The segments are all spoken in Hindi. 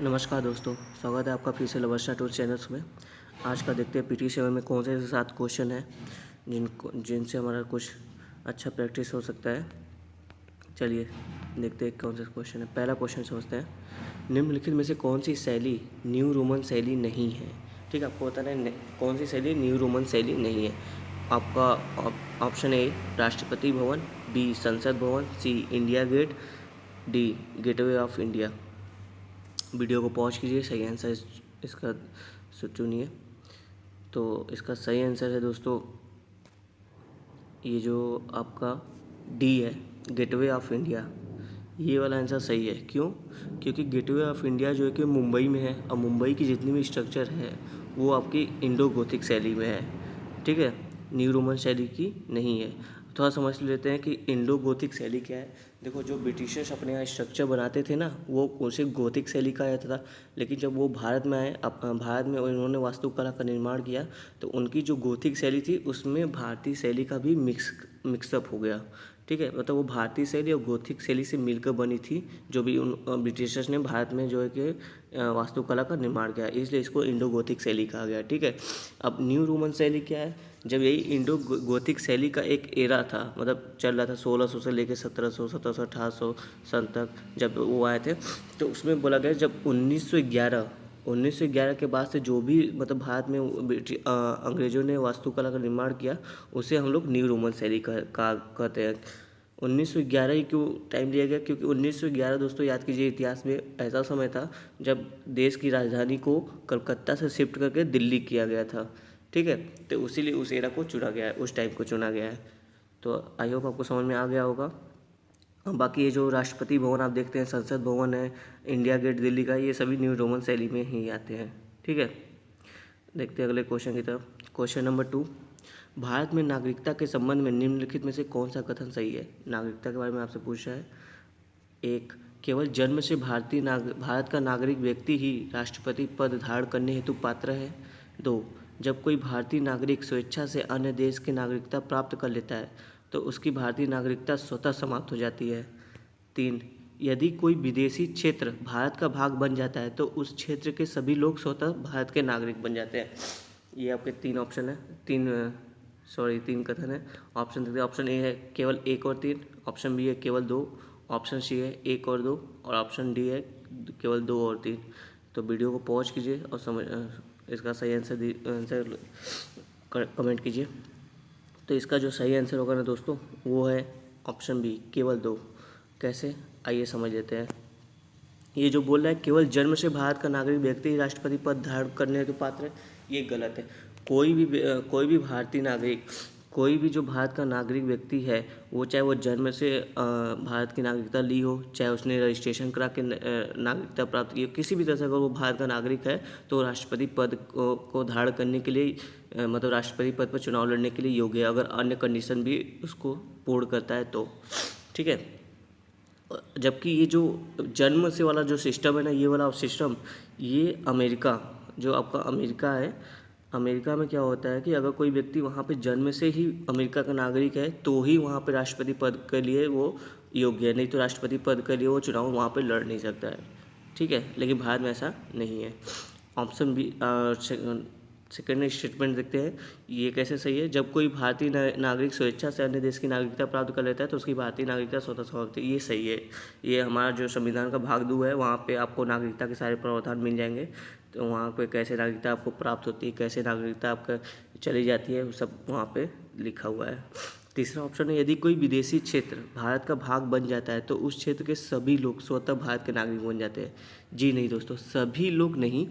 नमस्कार दोस्तों, स्वागत है आपका फिर से लवर्सा टूर चैनल्स में। आज का देखते हैं पीटी 7 में कौन से 7 क्वेश्चन हैं जिनसे हमारा कुछ अच्छा प्रैक्टिस हो सकता है। चलिए देखते हैं कौन सा क्वेश्चन है। पहला क्वेश्चन समझते हैं। निम्नलिखित में से कौन सी शैली न्यू रोमन शैली नहीं है? ठीक है, आपको बताना है कौन सी शैली न्यू रोमन शैली नहीं है। आपका option A Rashtrapati Bhavan, B Sansad Bhavan, C India gate, D gateway of India. Video को पॉज कीजिए, सही आंसर इसका चुनिए। तो इसका सही आंसर है दोस्तों ये जो आपका डी है, गेटवे ऑफ इंडिया। ये वाला आंसर सही है। क्यों? क्योंकि गेटवे ऑफ इंडिया जो है कि मुंबई में है, और मुंबई की जितनी भी स्ट्रक्चर है वो आपकी इंडो गोथिक शैली में है। ठीक है, न्यू रोमन शैली की नहीं है। थोड़ा समझ लेते हैं कि इंडो गोथिक शैली क्या है। देखो, जो ब्रिटिशर्स अपने यहाँ स्ट्रक्चर बनाते थे ना, वो उसे गोथिक शैली कहा जाता था। लेकिन जब वो भारत में आए, भारत में उन्होंने वास्तुकला का निर्माण किया, तो उनकी जो गोथिक शैली थी उसमें भारतीय शैली का भी मिक्सअप हो गया। ठीक है, मतलब वो भारतीय शैली और गोथिक शैली से मिलकर बनी थी, जो भी उन ब्रिटिशर्स ने भारत में जो है कि वास्तुकला का निर्माण किया, इसलिए इसको इंडो गोथिक शैली कहा गया। ठीक है, अब न्यू रोमन शैली क्या है? जब यही इंडो गोथिक शैली का एक एरा था, मतलब चल रहा था 1600 से लेकर 1700, 1700, 1800 सन तक जब वो आए थे, तो उसमें बोला गया जब 1911 के बाद से जो भी मतलब भारत में अंग्रेजों ने वास्तुकला का निर्माण किया, उसे हम लोग न्यू रोमन शैली कहते हैं। 1911 ही क्यों टाइम लिया गया? क्योंकि 1911 दोस्तों याद कीजिए, इतिहास में ऐसा समय था जब देश की राजधानी को कलकत्ता से शिफ्ट करके दिल्ली किया गया था। ठीक है, तो उसीलिए उस एरा को चुना गया है, उस टाइम को चुना गया है। तो आई होप आपको समझ में आ गया होगा। बाकी ये जो राष्ट्रपति भवन आप देखते हैं, संसद भवन है, इंडिया गेट दिल्ली का, ये सभी न्यू रोमन शैली में ही आते हैं। ठीक है, देखते हैं अगले क्वेश्चन की तरफ। क्वेश्चन नंबर 2, भारत में नागरिकता के संबंध में निम्नलिखित में से कौन सा कथन सही है? नागरिकता के बारे में आपसे पूछा है। 1, केवल जन्म से भारत का नागरिक व्यक्ति ही राष्ट्रपति पद धारण करने हेतु पात्र है। 2, जब कोई भारतीय नागरिक स्वेच्छा से अन्य देश की नागरिकता प्राप्त कर लेता है तो उसकी भारतीय नागरिकता स्वतः समाप्त हो जाती है। 3, यदि कोई विदेशी क्षेत्र भारत का भाग बन जाता है तो उस क्षेत्र के सभी लोग स्वतः भारत के नागरिक बन जाते हैं। ये आपके 3 ऑप्शन है, 3 कथन है। ऑप्शन देखते हैं। ऑप्शन ए है केवल 1 और 3, ऑप्शन बी है केवल 2, ऑप्शन सी है 1 और 2, और ऑप्शन डी है केवल 2 और 3। तो वीडियो को पॉज कीजिए और इसका सही आंसर कमेंट कीजिए। तो इसका जो सही आंसर होगा ना दोस्तों, वो है ऑप्शन बी, केवल 2। कैसे, आइए समझ लेते हैं। ये जो बोल रहा है केवल जन्म से भारत का नागरिक व्यक्ति ही राष्ट्रपति पद धारण करने हेतु पात्र है, ये गलत है। कोई भी भारतीय नागरिक, कोई भी जो भारत का नागरिक व्यक्ति है, वो चाहे वो जन्म से भारत की नागरिकता ली हो, चाहे उसने रजिस्ट्रेशन करा के नागरिकता प्राप्त की हो, किसी भी तरह से अगर वो भारत का नागरिक है तो राष्ट्रपति पद को धारण करने के लिए मतलब राष्ट्रपति पद पर चुनाव लड़ने के लिए योग्य है, अगर अन्य कंडीशन भी उसको पूर्ण करता है तो। ठीक है, जबकि ये जो जन्म से वाला जो सिस्टम है ना, ये वाला सिस्टम, ये अमेरिका, जो आपका अमेरिका है, अमेरिका में क्या होता है कि अगर कोई व्यक्ति वहाँ पे जन्म से ही अमेरिका का नागरिक है तो ही वहाँ पे राष्ट्रपति पद के लिए वो योग्य है, नहीं तो राष्ट्रपति पद के लिए वो चुनाव वहाँ पे लड़ नहीं सकता है। ठीक है, लेकिन भारत में ऐसा नहीं है। ऑप्शन बी सेकेंड स्टेटमेंट देखते हैं, ये कैसे सही है? जब कोई भारतीय नागरिक स्वेच्छा से अन्य देश की नागरिकता प्राप्त कर लेता है तो उसकी भारतीय नागरिकता स्वतः समाप्त है, ये सही है। ये हमारा जो संविधान का भाग 2 है, वहाँ पे आपको नागरिकता के सारे प्रावधान मिल जाएंगे। तो वहाँ पे कैसे नागरिकता आपको प्राप्त होती है, कैसे नागरिकता आपका चली जाती है, वो सब वहाँ पे लिखा हुआ है। तीसरा ऑप्शन है, यदि कोई विदेशी क्षेत्र भारत का भाग बन जाता है तो उस क्षेत्र के सभी लोग स्वतः भारत के नागरिक बन जाते हैं। जी नहीं दोस्तों, सभी लोग नहीं,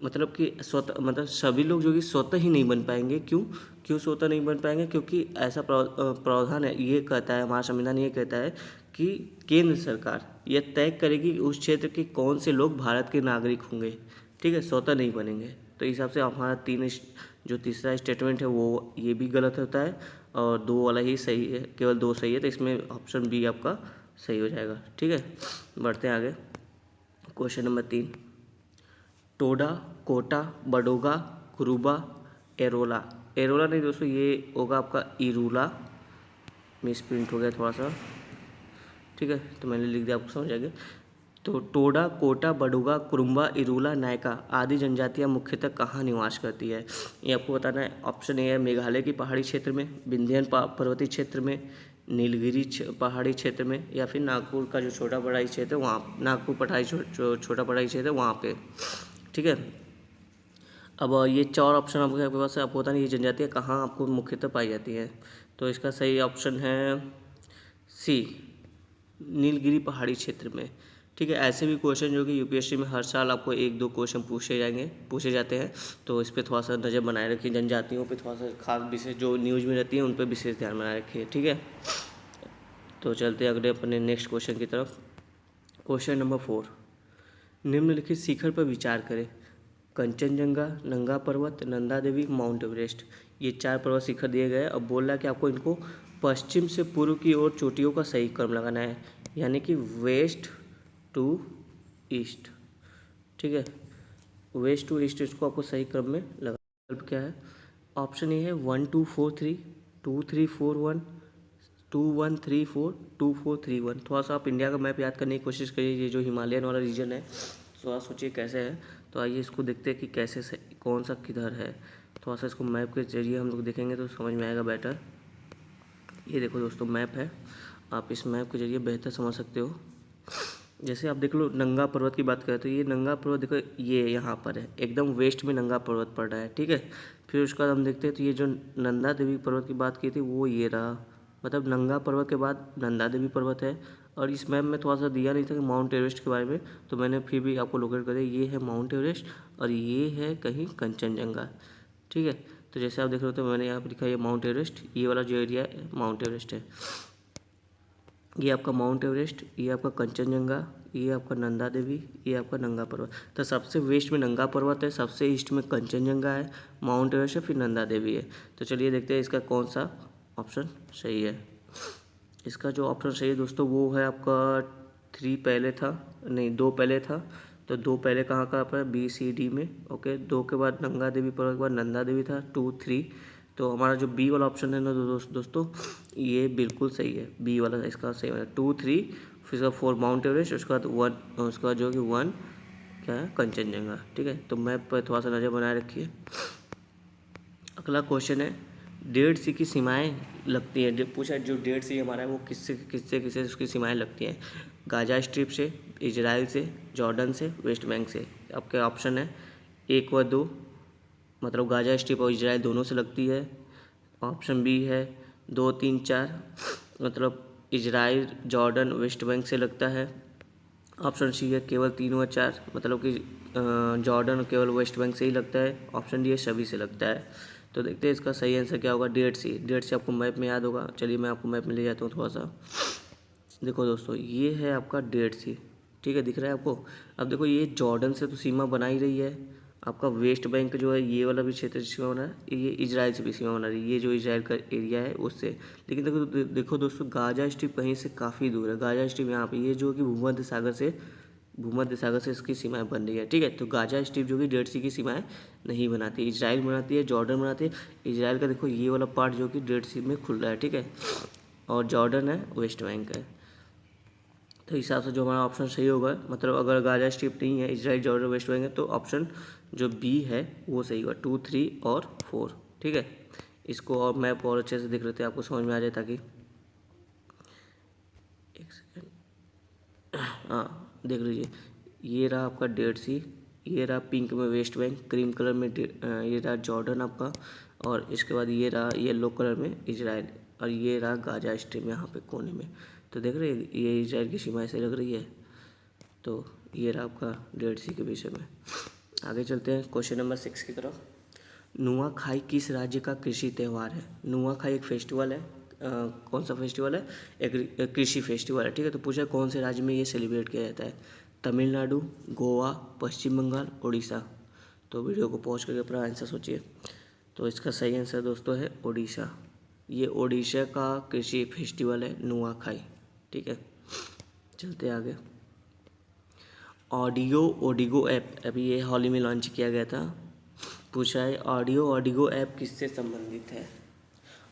मतलब कि स्वतः, मतलब सभी लोग जो कि स्वतः ही नहीं बन पाएंगे। क्यों स्वतः नहीं बन पाएंगे? क्योंकि ऐसा प्रावधान है, ये कहता है हमारा संविधान, ये कहता है कि केंद्र सरकार यह तय करेगी कि उस क्षेत्र के कौन से लोग भारत के नागरिक होंगे। ठीक है, स्वतः नहीं बनेंगे। तो इस हिसाब से हमारा जो तीसरा स्टेटमेंट है वो ये भी गलत होता है, और 2 वाला ही सही है, केवल 2 सही है। तो इसमें ऑप्शन बी आपका सही हो जाएगा। ठीक है, बढ़ते हैं आगे। Question number 3, Toda, Kota, बडोगा, Kuruba, Ellora. एरोला नहीं दोस्तों, ये होगा आपका इरूला, मिस प्रिंट हो गया थोड़ा सा। ठीक है, तो मैंने लिख दिया, आपको समझ आ गया। तो टोडा, कोटा, बडुगा, कुरुम्बा, इरूला, नायका आदि जनजातियाँ मुख्यतः कहाँ निवास करती है? ये आपको बताना है। ऑप्शन ए है मेघालय की पहाड़ी क्षेत्र में, विंध्यन पर्वतीय क्षेत्र में, नीलगिरी पहाड़ी क्षेत्र में, या फिर नागपुर का जो छोटा पहाड़ी क्षेत्र है वहाँ, नागपुर पठारी छोटा पहाड़ी क्षेत्र है वहाँ पे। ठीक है। अब ये 4 ऑप्शन आपके पास है, आपको पता नहीं ये जनजातियाँ कहाँ आपको मुख्यतः पाई जाती हैं। तो इसका सही ऑप्शन है सी, नीलगिरी पहाड़ी क्षेत्र में। ठीक है। ऐसे भी क्वेश्चन जो कि यूपीएससी में हर साल आपको 1-2 क्वेश्चन पूछे जाते हैं, तो इस पर थोड़ा सा नज़र बनाए रखिए। जनजातियों पे थोड़ा सा खास विशेष जो न्यूज़ में रहती है उन पर विशेष ध्यान बनाए रखिए। ठीक है। तो चलते हैं अगले अपने नेक्स्ट क्वेश्चन की तरफ। क्वेश्चन नंबर 4, निम्नलिखित शिखर पर विचार करें। कंचनजंगा, नंगा पर्वत, नंदा देवी, माउंट एवरेस्ट। ये 4 पर्वत शिखर दिए गए हैं। अब बोल रहा है कि आपको इनको पश्चिम से पूर्व की ओर चोटियों का सही क्रम लगाना है, यानी कि वेस्ट टू ईस्ट। ठीक है। वेस्ट टू ईस्ट इसको आपको सही क्रम में लगा। विकल्प क्या है? ऑप्शन ए है 1 2 4 3, 2 3 4 1, 2 1 3 4, 2 4 3 1। थोड़ा सा आप इंडिया का मैप याद करने की कोशिश करिए। ये जो हिमालयन वाला रीजन है, थोड़ा सोचिए कैसे है। तो आइए इसको देखते हैं कि कैसे से कौन सा किधर है। थोड़ा सा इसको मैप के जरिए हम लोग देखेंगे तो समझ में आएगा बेटर। ये देखो दोस्तों मैप है, आप इस मैप के जरिए बेहतर समझ सकते हो। जैसे आप देख लो, नंगा पर्वत की बात करें तो ये नंगा पर्वत देखो, ये यहाँ पर है, एकदम वेस्ट में नंगा पर्वत पड़ रहा है। ठीक है। फिर उसके बाद हम देखते हैं तो ये जो नंदा देवी पर्वत की बात की थी वो ये रहा, मतलब नंगा पर्वत के बाद नंदा देवी पर्वत है। और इस मैप में थोड़ा सा दिया नहीं था कि माउंट एवरेस्ट के बारे में, तो मैंने फिर भी आपको लोकेट कर दिया। ये है माउंट एवरेस्ट और ये है कहीं कंचनजंगा। ठीक है। तो जैसे आप देख रहे हो तो मैंने यहाँ पर लिखा है माउंट एवरेस्ट, ये वाला जो एरिया है माउंट एवरेस्ट है। ये आपका माउंट एवरेस्ट, ये आपका कंचनजंगा, ये आपका नंदा देवी, ये आपका नंगा पर्वत। तो सबसे वेस्ट में नंगा पर्वत है, सबसे ईस्ट में कंचनजंगा है, माउंट एवरेस्ट है, फिर नंदा देवी है। तो चलिए देखते हैं इसका कौन सा ऑप्शन सही है। इसका जो ऑप्शन सही है दोस्तों वो है आपका 3 पहले था, नहीं 2 पहले था। तो 2 पहले कहाँ पर बी सी डी में। ओके। 2 के बाद नंगा देवी पर्वत के बाद नंदा देवी था, 2 3। तो हमारा जो बी वाला ऑप्शन है ना दोस्तों ये बिल्कुल सही है। बी वाला इसका सही है, 2 3, फिर उसका 4 माउंट एवरेस्ट, उसके बाद 1, उसका बाद जो कि 1 क्या है कंचनजंगा। ठीक है। तो मैप पर थोड़ा सा नज़र बनाए रखिए। अगला क्वेश्चन है, डेड सी की सीमाएं लगती हैं। पूछा जो डेड सी हमारा है वो किससे किससे किससे उसकी सीमाएं लगती हैं। गाजा स्ट्रिप से, इजराइल से, जॉर्डन से, वेस्ट बैंक से। आपके ऑप्शन है 1 व 2, मतलब गाजा स्ट्रिप और इजराइल दोनों से लगती है। ऑप्शन बी है 2 3 4, मतलब इजराइल, जॉर्डन, वेस्ट बैंक से लगता है। ऑप्शन सी है केवल 3 व 4, मतलब कि जॉर्डन केवल वेस्ट बैंक से ही लगता है। ऑप्शन डी है सभी से लगता है। तो देखते हैं इसका सही आंसर क्या होगा। डेढ़ सी आपको मैप में याद होगा। चलिए मैं आपको मैप में ले जाता हूँ थोड़ा सा। देखो दोस्तों ये है आपका 1.5 ठीक है, दिख रहा है आपको। अब देखो ये जॉर्डन से तो सीमा बना ही रही है। आपका वेस्ट बैंक जो है ये वाला भी क्षेत्र सीमा बना है, ये इजराइल से भी सीमा बना रही है, ये जो इजराइल का एरिया है उससे। लेकिन देखो दोस्तों गाजा स्ट्रिप कहीं से काफ़ी दूर है। गाजा स्ट्रिप यहाँ पे ये जो कि भूमध्य सागर से इसकी सीमाएं बन रही है। ठीक है। तो गाजा स्ट्रिप जो कि 1.5 की सीमाएं नहीं बनाती, इजराइल बनाती है, जॉर्डन बनाती है। इजराइल का देखो ये वाला पार्ट जो कि 1.5 में खुल रहा है। ठीक है। और जॉर्डन है वेस्ट बैंक है। तो हिसाब से जो हमारा ऑप्शन सही होगा, मतलब अगर गाजा स्ट्रिप नहीं है, इजराइल, जॉर्डन, वेस्ट बैंक है, तो ऑप्शन जो बी है वो सही होगा, 2 3 और 4। ठीक है। इसको और मैप और अच्छे से देख लेते हैं, आपको समझ में आ जाए। ताकि एक सेकेंड, हाँ देख लीजिए, ये रहा आपका 1.5, ये रहा पिंक में वेस्ट बैंक, क्रीम कलर में ये रहा जॉर्डन आपका, और इसके बाद ये रहा येलो कलर में इजराइल, और ये रहा गाजा स्ट्रिप यहाँ पे कोने में। तो देख रहे हैं ये इजराइल की सीमा ऐसे लग रही है। तो ये रहा आपका 1.5 के विषय में। आगे चलते हैं क्वेश्चन नंबर 6 की तरफ। नुआखाई किस राज्य का कृषि त्यौहार है? नुआखाई एक फेस्टिवल है। कौन सा फेस्टिवल है? एक कृषि फेस्टिवल है। ठीक है। तो पूछा कौन से राज्य में ये सेलिब्रेट किया जाता है? तमिलनाडु, गोवा, पश्चिम बंगाल, उड़ीसा। तो वीडियो को पॉज करके अपना आंसर सोचिए। तो इसका सही आंसर दोस्तों है उड़ीसा। ये उड़ीसा का कृषि फेस्टिवल है नुआखाई। ठीक है। चलते आगे। ऑडियो ओडिगो ऐप अभी ये हाल ही में लॉन्च किया गया था। पूछा है ऑडियो ओडिगो ऐप किससे संबंधित है?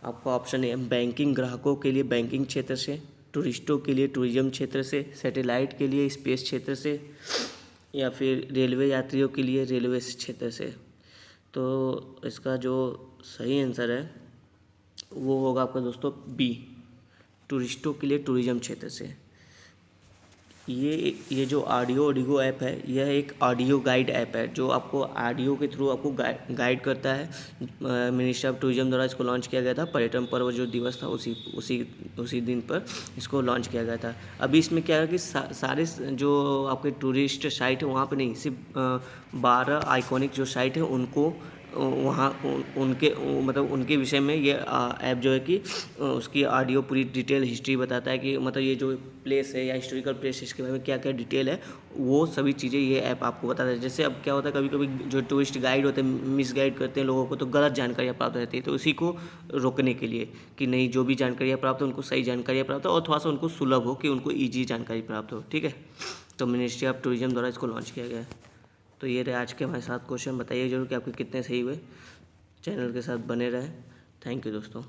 आपका ऑप्शन है बैंकिंग ग्राहकों के लिए बैंकिंग क्षेत्र से, टूरिस्टों के लिए टूरिज्म क्षेत्र से, सैटेलाइट के लिए स्पेस क्षेत्र से, या फिर रेलवे यात्रियों के लिए रेलवे क्षेत्र से। तो इसका जो सही आंसर है वो होगा आपका दोस्तों बी, टूरिस्टों के लिए टूरिज्म क्षेत्र से। ये जो ऑडियो ऐप है, यह एक ऑडियो गाइड ऐप है जो आपको ऑडियो के थ्रू आपको गाइड करता है। मिनिस्ट्री ऑफ टूरिज्म द्वारा इसको लॉन्च किया गया था, पर्यटन पर्व जो दिवस था उसी दिन पर इसको लॉन्च किया गया था। अभी इसमें क्या है कि सारे जो आपके टूरिस्ट साइट है वहाँ पे नहीं, सिर्फ 12 आइकॉनिक जो साइट है उनको वहाँ उनके मतलब उनके विषय में ये ऐप जो है कि उसकी ऑडियो पूरी डिटेल हिस्ट्री बताता है कि मतलब ये जो प्लेस है या हिस्टोरिकल प्लेस इसके बारे में क्या क्या डिटेल है, वो सभी चीज़ें ये ऐप आपको बताता है। जैसे अब क्या होता है, कभी कभी जो टूरिस्ट गाइड होते हैं मिस गाइड करते हैं लोगों को, तो गलत जानकारियाँ प्राप्त रहती है। तो इसी को रोकने के लिए कि नहीं, जो भी जानकारियाँ प्राप्त हो उनको सही जानकारियाँ प्राप्त हो और थोड़ा सा उनको सुलभ हो, कि उनको ईजी जानकारी प्राप्त हो। ठीक है, तो मिनिस्ट्री ऑफ टूरिज्म द्वारा इसको लॉन्च किया गया है। तो ये रहे आज के हमारे साथ क्वेश्चन। बताइए जरूर कि आपके कितने सही हुए। चैनल के साथ बने रहें। थैंक यू दोस्तों।